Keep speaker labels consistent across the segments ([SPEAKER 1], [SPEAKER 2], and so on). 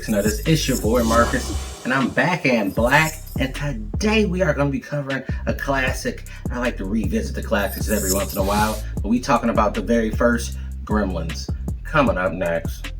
[SPEAKER 1] Mix Nutters? It's your boy Marcus, and I'm back and black. And today we are going to be covering a classic. I like to revisit the classics every once in a while, but we talking about the very first Gremlins. Coming up next.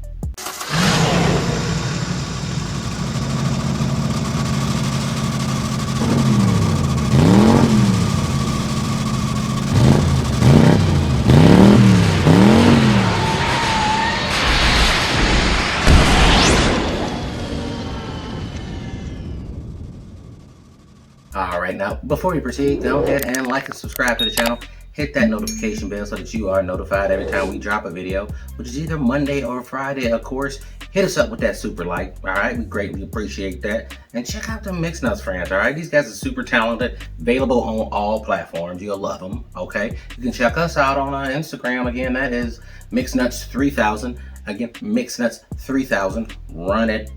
[SPEAKER 1] Alright, now before we proceed, go ahead and like and subscribe to the channel. Hit that notification bell so that you are notified every time we drop a video, which is either Monday or Friday, of course. Hit us up with that super like, alright? We greatly appreciate that. And check out the Mix Nuts friends, alright? These guys are super talented, available on all platforms. You'll love them, okay? You can check us out on Instagram. Again, that is MixNuts3000. Again, MixNuts3000. Run it.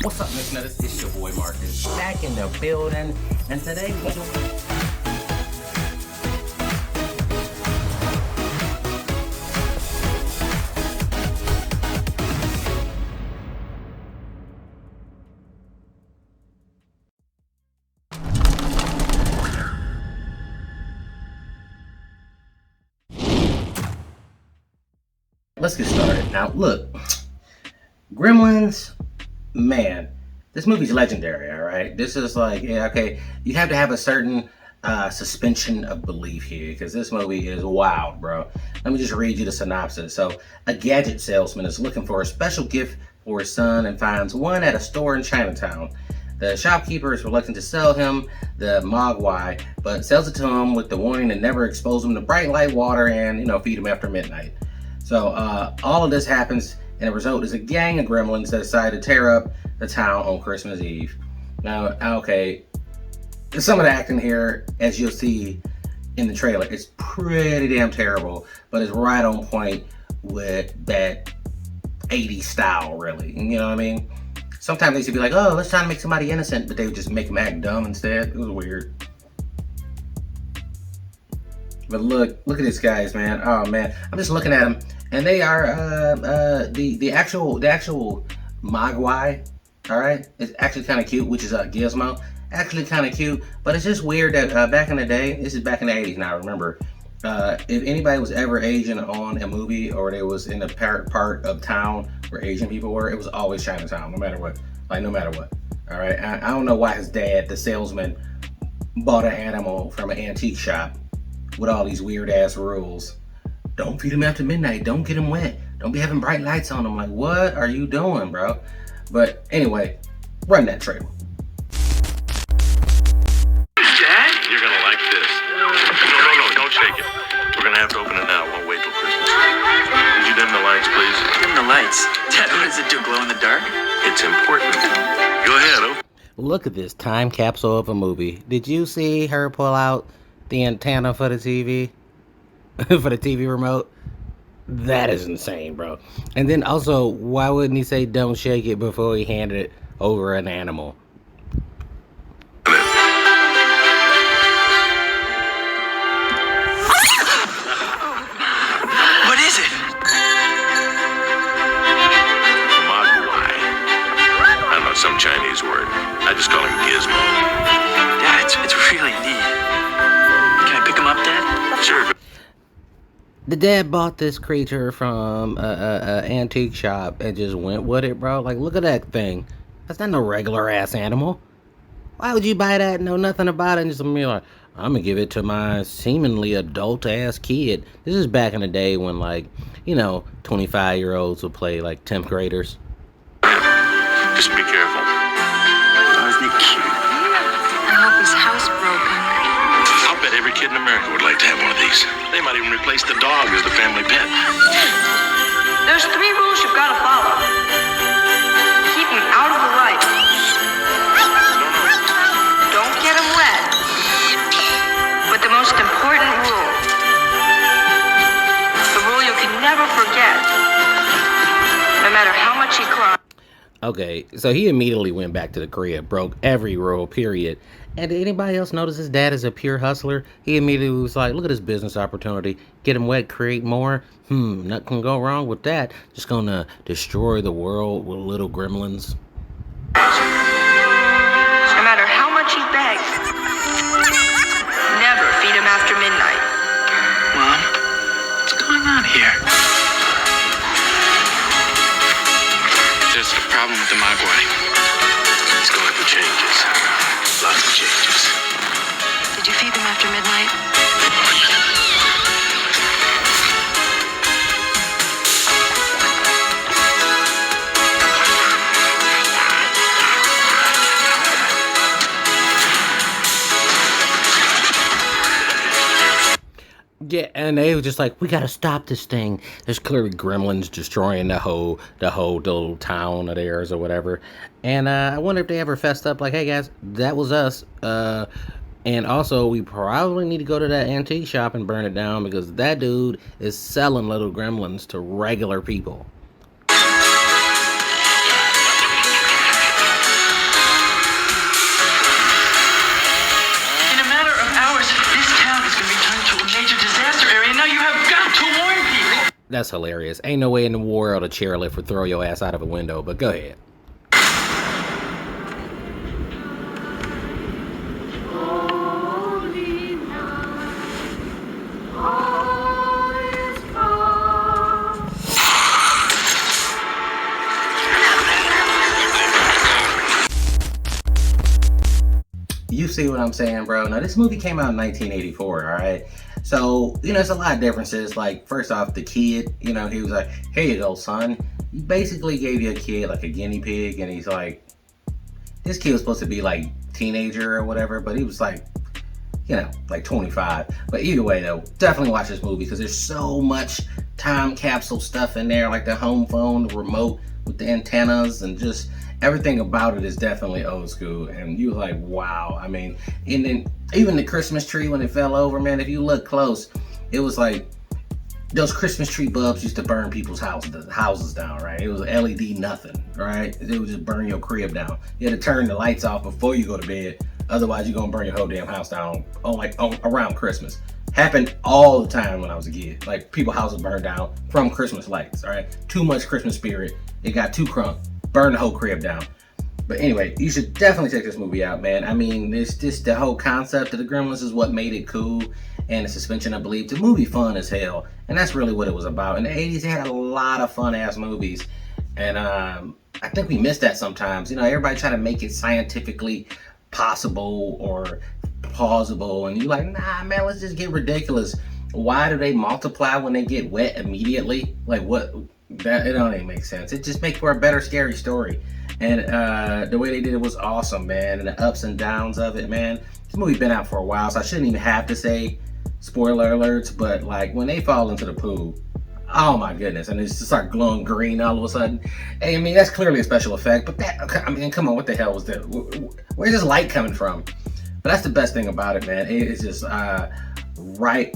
[SPEAKER 1] What's up, Mix Nutters? It's your boy Marcus, back in the building, and today we're doing... Let's get started. Now, look, Gremlins, man, this movie's legendary, all right? This is like, yeah, okay, you have to have a certain suspension of belief here, because this movie is wild, bro. Let me just read you the synopsis. So, a gadget salesman is looking for a special gift for his son and finds one at a store in Chinatown. The shopkeeper is reluctant to sell him the Mogwai, but sells it to him with the warning to never expose him to bright light water and, feed him after midnight. So, all of this happens, and the result is a gang of gremlins that decide to tear up the town on Christmas Eve. Now, okay, some of the acting here, as you'll see in the trailer, is pretty damn terrible, but it's right on point with that 80s style, really. You know what I mean? Sometimes they used to be like, oh, let's try to make somebody innocent, but they would just make them act dumb instead. It was weird. But look at these guys, man. Oh man, I'm just looking at them, and they are the actual Mogwai. All right, it's actually kind of cute, which is Gizmo. Actually kind of cute, but it's just weird that back in the day, this is back in the 80s now. Remember, if anybody was ever Asian on a movie, or they was in a part of town where Asian people were, it was always Chinatown, no matter what. Like no matter what. All right, I don't know why his dad, the salesman, bought an animal from an antique shop with all these weird ass rules. Don't feed him after midnight. Don't get him wet. Don't be having bright lights on him. Like, what are you doing, bro? But anyway, run that trailer.
[SPEAKER 2] Dad? You're gonna like this. No, don't shake it. We're gonna have to open it now. Won't wait till Christmas. Would you dim the lights, please?
[SPEAKER 3] Dim the lights? Dad, what does it do? Glow in the dark?
[SPEAKER 2] It's important. Go ahead.
[SPEAKER 1] Look at this time capsule of a movie. Did you see her pull out the antenna for the TV? For the TV remote? That is insane, bro. And then also, why wouldn't he say don't shake it before he handed it over an animal?
[SPEAKER 3] What is it?
[SPEAKER 2] Mogwai. I don't know, some Chinese word. I just call him Gizmo.
[SPEAKER 3] Dad, it's really neat. Can I pick him up, Dad?
[SPEAKER 2] Sure.
[SPEAKER 1] The dad bought this creature from a antique shop and just went with it, bro. Like, look at that thing. That's not no regular ass animal. Why would you buy that and know nothing about it and just be like, I'm gonna give it to my seemingly adult ass kid? This is back in the day when, like, 25-year-olds would play like 10th graders.
[SPEAKER 2] Just be careful.
[SPEAKER 3] Oh, isn't he cute?
[SPEAKER 4] I hope his house broken.
[SPEAKER 2] I'll bet every kid in America would like to have one of these. They might even replace the dog as the family pet.
[SPEAKER 4] There's 3 rules you've got to follow. Keep him out of the light. Don't get him wet.
[SPEAKER 1] Okay, so he immediately went back to the crib, broke every rule, period. And did anybody else notice his dad is a pure hustler? He immediately was like, look at this business opportunity. Get him wet, create more. Nothing can go wrong with that. Just gonna destroy the world with little gremlins.
[SPEAKER 4] No matter how much he begs, never feed him after midnight.
[SPEAKER 3] Mom, what's going on here?
[SPEAKER 2] There's a problem with the Mogwai. He's going through changes. Lots of changes.
[SPEAKER 4] Did you feed them after midnight?
[SPEAKER 1] Yeah, and they were just like, we gotta stop this thing. There's clearly gremlins destroying the whole little town of theirs or whatever. And I wonder if they ever fessed up like, hey guys, that was us. And also we probably need to go to that antique shop and burn it down because that dude is selling little gremlins to regular people.
[SPEAKER 3] In a matter of hours, this town is going to be turned to a major disaster area. Now you have got to warn people.
[SPEAKER 1] That's hilarious. Ain't no way in the world a chairlift would throw your ass out of a window, but go ahead. You see what I'm saying, bro? Now, this movie came out in 1984, all right? So, it's a lot of differences. Like, first off, the kid, he was like, here you go, son. He basically gave you a kid, like a guinea pig, and he's like, this kid was supposed to be, like, teenager or whatever, but he was like, like 25. But either way, though, definitely watch this movie because there's so much time capsule stuff in there, like the home phone, the remote with the antennas, and just everything about it is definitely old school. And you like, wow. I mean, and then even the Christmas tree when it fell over, man, if you look close, it was like those Christmas tree bulbs used to burn people's houses down, right? It was LED nothing, right? It would just burn your crib down. You had to turn the lights off before you go to bed. Otherwise, you're gonna burn your whole damn house down around Christmas. Happened all the time when I was a kid. Like, people's houses burned down from Christmas lights, all right? Too much Christmas spirit. It got too crunk. Burned the whole crib down. But anyway, you should definitely check this movie out, man. I mean, it's just the whole concept of the Gremlins is what made it cool, and the suspension of belief. The movie fun as hell, and that's really what it was about. In the 80s, they had a lot of fun-ass movies, and I think we miss that sometimes. Everybody try to make it scientifically possible or plausible, and you're like, nah, man, let's just get ridiculous. Why do they multiply when they get wet immediately? Like, what? That it don't even make sense. It just makes for a better scary story. And the way they did it was awesome, man. And the ups and downs of it, man. This movie's been out for a while, so I shouldn't even have to say spoiler alerts. But like when they fall into the pool, oh my goodness, and it just start glowing green all of a sudden. Hey, I mean, that's clearly a special effect. But come on, what the hell was that? Where's this light coming from? But that's the best thing about it, man. It's just right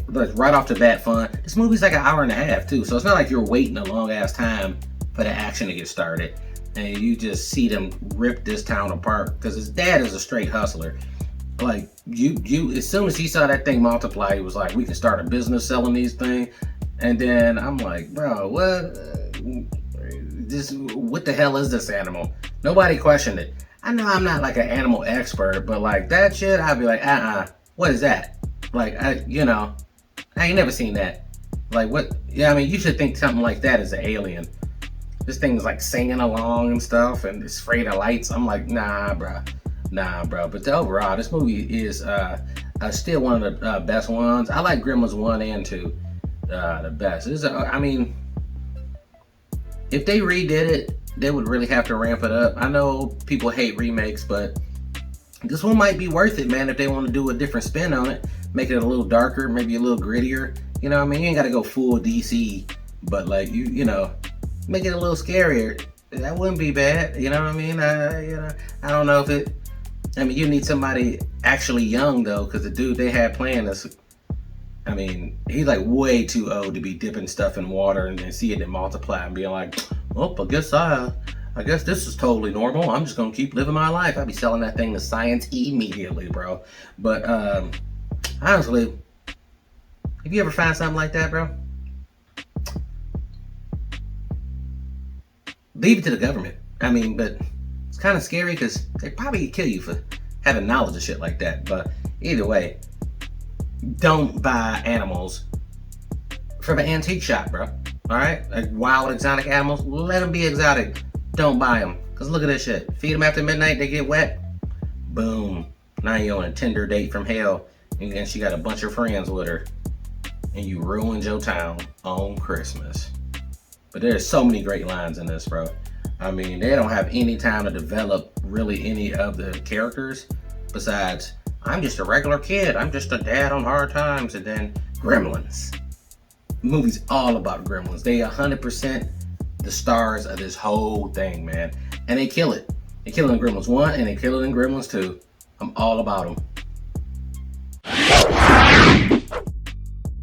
[SPEAKER 1] off the bat fun. This movie's like an hour and a half too, so it's not like you're waiting a long ass time for the action to get started, and you just see them rip this town apart because his dad is a straight hustler. Like you as soon as he saw that thing multiply, he was like, we can start a business selling these things. And then I'm like, bro, what the hell is this animal? Nobody questioned it. I know I'm not like an animal expert, but like that shit, I'd be like, what is that? Like, I ain't never seen that. Like, what? Yeah, I mean, you should think something like that is an alien. This thing's like singing along and stuff, and it's afraid of lights. I'm like, nah, bro. But overall, this movie is still one of the best ones. I like Gremlins 1 and 2 the best. I mean, if they redid it, they would really have to ramp it up. I know people hate remakes, but this one might be worth it, man, if they want to do a different spin on it. Make it a little darker, maybe a little grittier. You know what I mean? You ain't got to go full DC, but like, you know, make it a little scarier. That wouldn't be bad. You know what I mean? I don't know if it... I mean, you need somebody actually young, though, because the dude they had playing this, I mean, he's like way too old to be dipping stuff in water and then seeing it multiply and being like, oh, I guess I guess this is totally normal. I'm just gonna keep living my life. I'd be selling that thing to science immediately, bro. But honestly, if you ever find something like that, bro, leave it to the government. I mean, but it's kind of scary because they probably kill you for having knowledge of shit like that. But either way, don't buy animals from an antique shop, bro. All right, like wild exotic animals, let them be exotic. Don't buy them, cause look at this shit. Feed them after midnight, they get wet. Boom. Now you're on a Tinder date from hell, and then she got a bunch of friends with her, and you ruined your town on Christmas. But there's so many great lines in this, bro. I mean, they don't have any time to develop really any of the characters besides, I'm just a regular kid. I'm just a dad on hard times. And then Gremlins. The movie's all about Gremlins. They 100% the stars of this whole thing, man. And they kill it. They kill it in Gremlins 1 and they kill it in Gremlins 2. I'm all about them.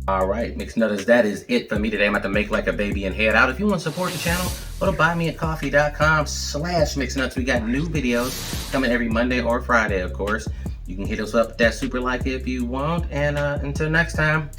[SPEAKER 1] Alright, Mixed Nutters, that is it for me today. I'm about to make like a baby and head out. If you want to support the channel, go to buymeacoffee.com/mixednuts. We got new videos coming every Monday or Friday, of course. You can hit us up with that super like if you want. And until next time,